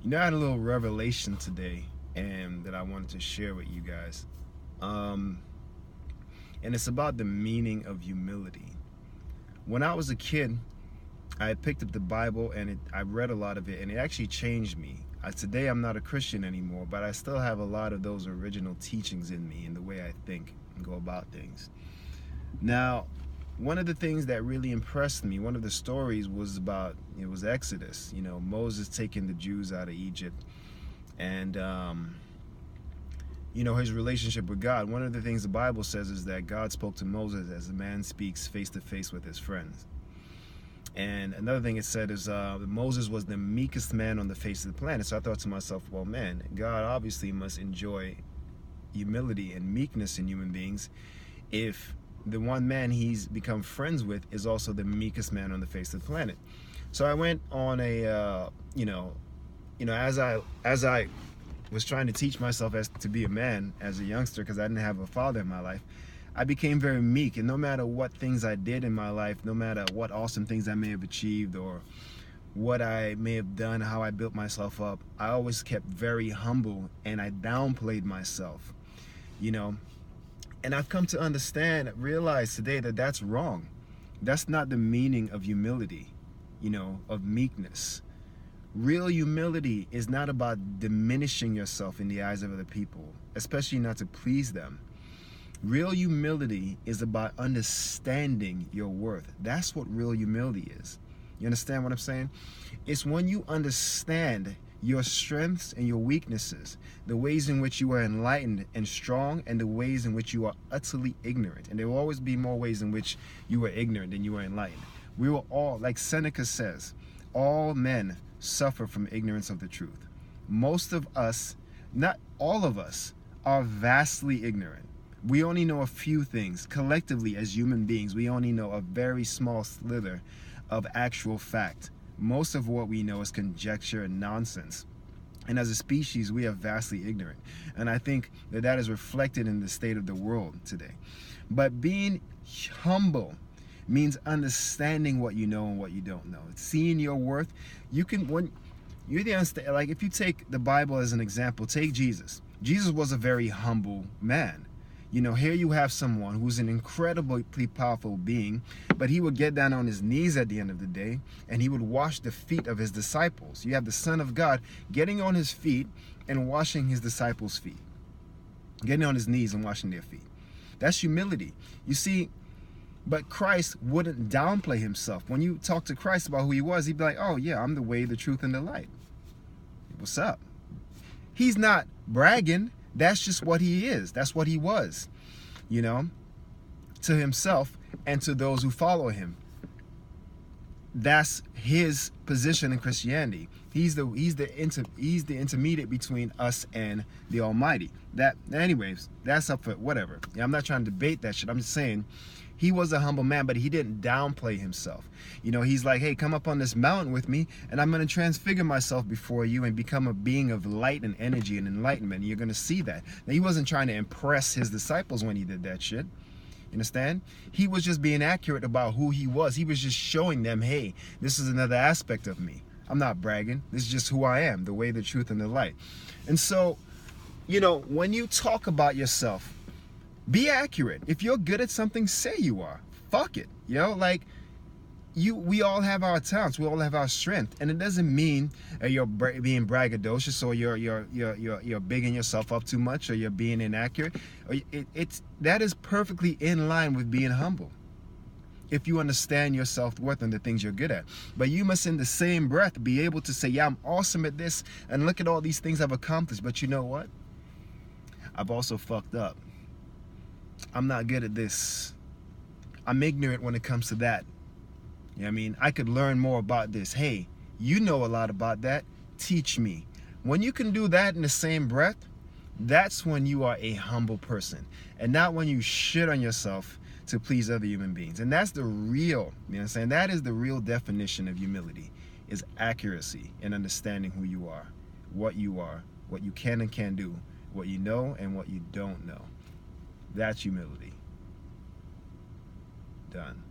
You know, I had a little revelation today, and that I wanted to share with you guys. Um, and it's about the meaning of humility. When I was a kid, I picked up the Bible and I read a lot of it, and it actually changed me. Today, I'm not a Christian anymore, but I still have a lot of those original teachings in me in the way I think and go about things. Now, one of the things that really impressed me, one of the stories was about, it was Exodus, Moses taking the Jews out of Egypt, and his relationship with God. One of the things the Bible says is that God spoke to Moses as a man speaks face to face with his friends. And another thing it said is Moses was the meekest man on the face of the planet. So I thought to myself, well, man, God obviously must enjoy humility and meekness in human beings if the one man he's become friends with is also the meekest man on the face of the planet. So I went on a, as I was trying to teach myself as to be a man as a youngster, because I didn't have a father in my life, I became very meek. And no matter what things I did in my life, no matter what awesome things I may have achieved or what I may have done, how I built myself up, I always kept very humble and I downplayed myself, And I've come to understand, realize today that that's wrong. That's not the meaning of humility, of meekness. Real humility is not about diminishing yourself in the eyes of other people, especially not to please them. Real humility is about understanding your worth. That's what real humility is. You understand what I'm saying? It's when you understand your strengths and your weaknesses, the ways in which you are enlightened and strong, and the ways in which you are utterly ignorant. And there will always be more ways in which you are ignorant than you are enlightened. We will all, like Seneca says, all men suffer from ignorance of the truth. Most of us, not all of us, are vastly ignorant. We only know a few things. Collectively, as human beings, we only know a very small slither of actual fact. Most of what we know is conjecture and nonsense. And as a species, we are vastly ignorant. And I think that is reflected in the state of the world today. But being humble means understanding what you know and what you don't know. It's seeing your worth. Like if you take the Bible as an example, take Jesus. Jesus was a very humble man. Here you have someone who's an incredibly powerful being, but he would get down on his knees at the end of the day and he would wash the feet of his disciples. You have the Son of God getting on his feet and washing his disciples' feet, getting on his knees and washing their feet. That's humility. You see, but Christ wouldn't downplay himself. When you talk to Christ about who he was, he'd be like, oh yeah, I'm the way, the truth, and the light. What's up? He's not bragging. That's just what he is. That's what he was, to himself and to those who follow him. That's his position in Christianity. He's the intermediate between us and the Almighty. Anyways, that's up for whatever. I'm not trying to debate that shit. I'm just saying he was a humble man, but he didn't downplay himself. He's like, hey, come up on this mountain with me, and I'm going to transfigure myself before you and become a being of light and energy and enlightenment. And you're going to see that. Now, he wasn't trying to impress his disciples when he did that shit. You understand? He was just being accurate about who he was. He was just showing them, hey, this is another aspect of me. I'm not bragging. This is just who I am, the way, the truth, and the light. And so, when you talk about yourself, be accurate. If you're good at something, say you are. Fuck it. We all have our talents. We all have our strength, and it doesn't mean you're being braggadocious or you're bigging yourself up too much or you're being inaccurate. That is perfectly in line with being humble. If you understand your self-worth and the things you're good at. But you must in the same breath be able to say, yeah, I'm awesome at this and look at all these things I've accomplished. But you know what? I've also fucked up. I'm not good at this. I'm ignorant when it comes to that. I could learn more about this. Hey, you know a lot about that. Teach me. When you can do that in the same breath, that's when you are a humble person. And not when you shit on yourself to please other human beings. And that's the real, that is the real definition of humility, is accuracy and understanding who you are, what you can and can't do, what you know and what you don't know. That's humility. Done.